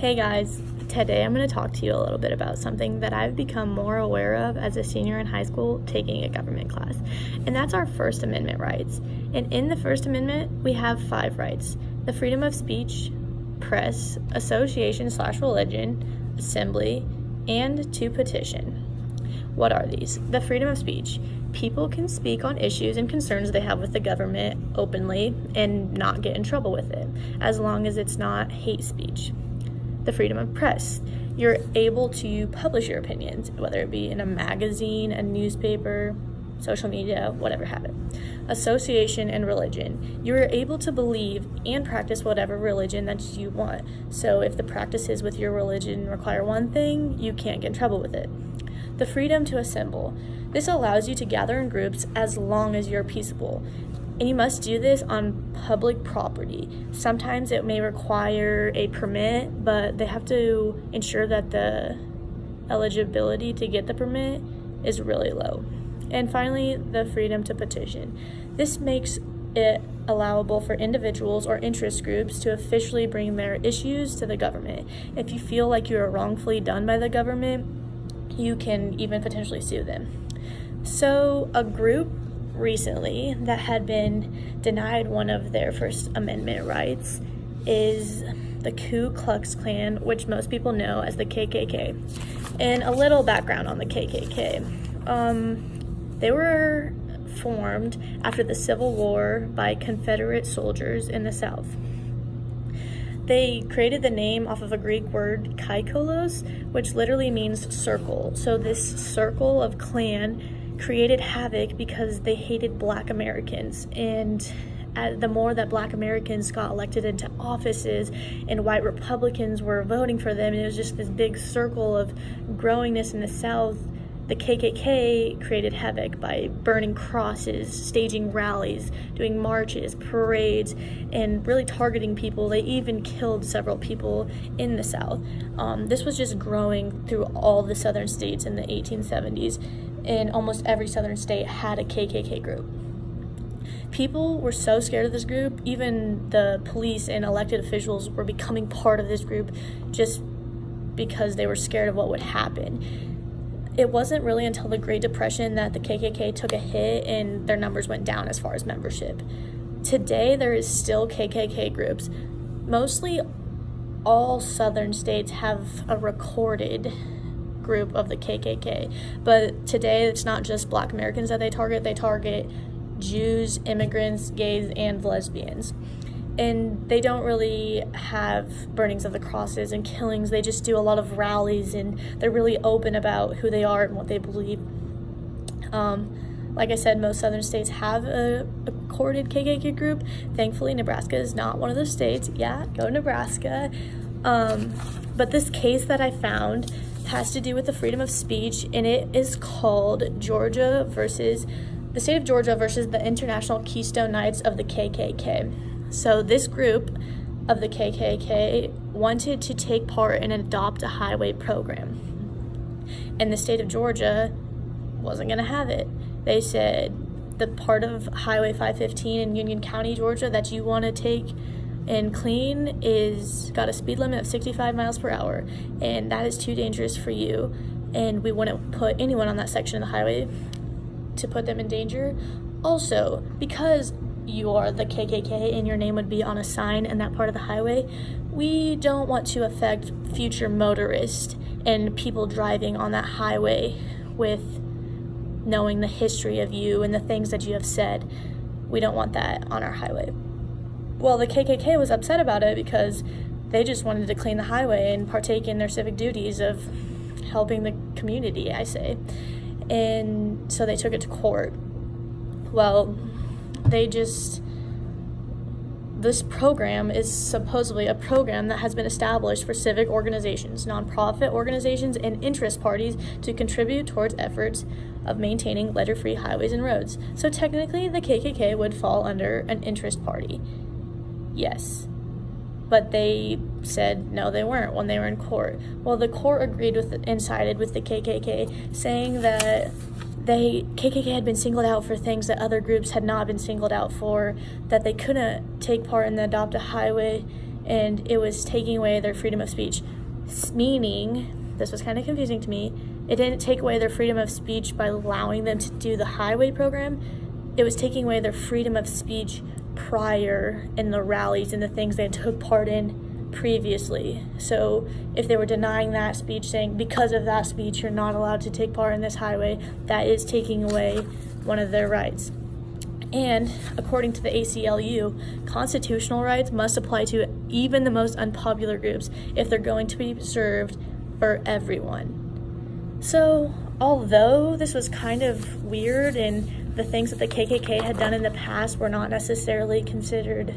Hey guys, today I'm going to talk to you a little bit about something that I've become more aware of as a senior in high school taking a government class, and that's our First Amendment rights. And in the First Amendment, we have 5 rights: the freedom of speech, press, association/religion, assembly, and to petition. What are these? The freedom of speech. People can speak on issues and concerns they have with the government openly and not get in trouble with it, as long as it's not hate speech. The freedom of press. You're able to publish your opinions, whether it be in a magazine, a newspaper, social media, whatever have it. Association and religion. You're able to believe and practice whatever religion that you want. So if the practices with your religion require one thing, you can't get in trouble with it. The freedom to assemble. This allows you to gather in groups as long as you're peaceable. And you must do this on public property. Sometimes it may require a permit, but they have to ensure that the eligibility to get the permit is really low. And finally, the freedom to petition. This makes it allowable for individuals or interest groups to officially bring their issues to the government. If you feel like you are wrongfully done by the government, you can even potentially sue them. So a group recently that had been denied one of their First Amendment rights is the Ku Klux Klan, which most people know as the KKK. And a little background on the KKK. They were formed after the Civil War by Confederate soldiers in the South. They created the name off of a Greek word, kaikolos, which literally means circle. So this circle of Klan created havoc because they hated Black Americans, and the more that Black Americans got elected into offices and white Republicans were voting for them, and it was just this big circle of growingness in the South, the KKK created havoc by burning crosses, staging rallies, doing marches, parades, and really targeting people. They even killed several people in the South. This was just growing through all the southern states in the 1870s, and almost every southern state had a KKK group. People were so scared of this group, even the police and elected officials were becoming part of this group just because they were scared of what would happen. It wasn't really until the Great Depression that the KKK took a hit and their numbers went down as far as membership. Today, there is still KKK groups. Mostly all southern states have a recorded group of the KKK. But today, it's not just Black Americans that they target Jews, immigrants, gays, and lesbians. And they don't really have burnings of the crosses and killings. They just do a lot of rallies, and they're really open about who they are and what they believe. Like I said, most southern states have a recorded KKK group. Thankfully, Nebraska is not one of those states. Yeah, go Nebraska. But this case that I found has to do with the freedom of speech, and it is called the state of Georgia versus the International Keystone Knights of the KKK. So this group of the KKK wanted to take part in an Adopt a Highway program, and the state of Georgia wasn't going to have it. They said the part of Highway 515 in Union County, Georgia that you want to take and clean is got a speed limit of 65 miles per hour, and that is too dangerous for you, and we wouldn't put anyone on that section of the highway to put them in danger. Also, because you are the KKK and your name would be on a sign in that part of the highway, we don't want to affect future motorists and people driving on that highway with knowing the history of you and the things that you have said. We don't want that on our highway. Well, the KKK was upset about it because they just wanted to clean the highway and partake in their civic duties of helping the community, I say. And so they took it to court. Well, this program is supposedly a program that has been established for civic organizations, nonprofit organizations, and interest parties to contribute towards efforts of maintaining litter-free highways and roads. So technically, the KKK would fall under an interest party. Yes. But they said no, they weren't when they were in court. Well, the court agreed with and sided with the KKK, saying that KKK had been singled out for things that other groups had not been singled out for, that they couldn't take part in the Adopt a Highway and it was taking away their freedom of speech, meaning, this was kind of confusing to me, it didn't take away their freedom of speech by allowing them to do the highway program. It was taking away their freedom of speech prior in the rallies and the things they took part in previously. So if they were denying that speech, saying because of that speech you're not allowed to take part in this highway, that is taking away one of their rights. And according to the ACLU, constitutional rights must apply to even the most unpopular groups if they're going to be served for everyone. So although this was kind of weird and the things that the KKK had done in the past were not necessarily considered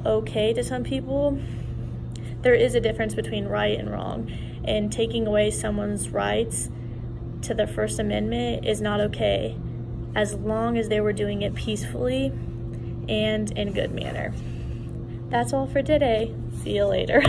okay to some people, there is a difference between right and wrong, and taking away someone's rights to the First Amendment is not okay, as long as they were doing it peacefully and in good manner. That's all for today. See you later.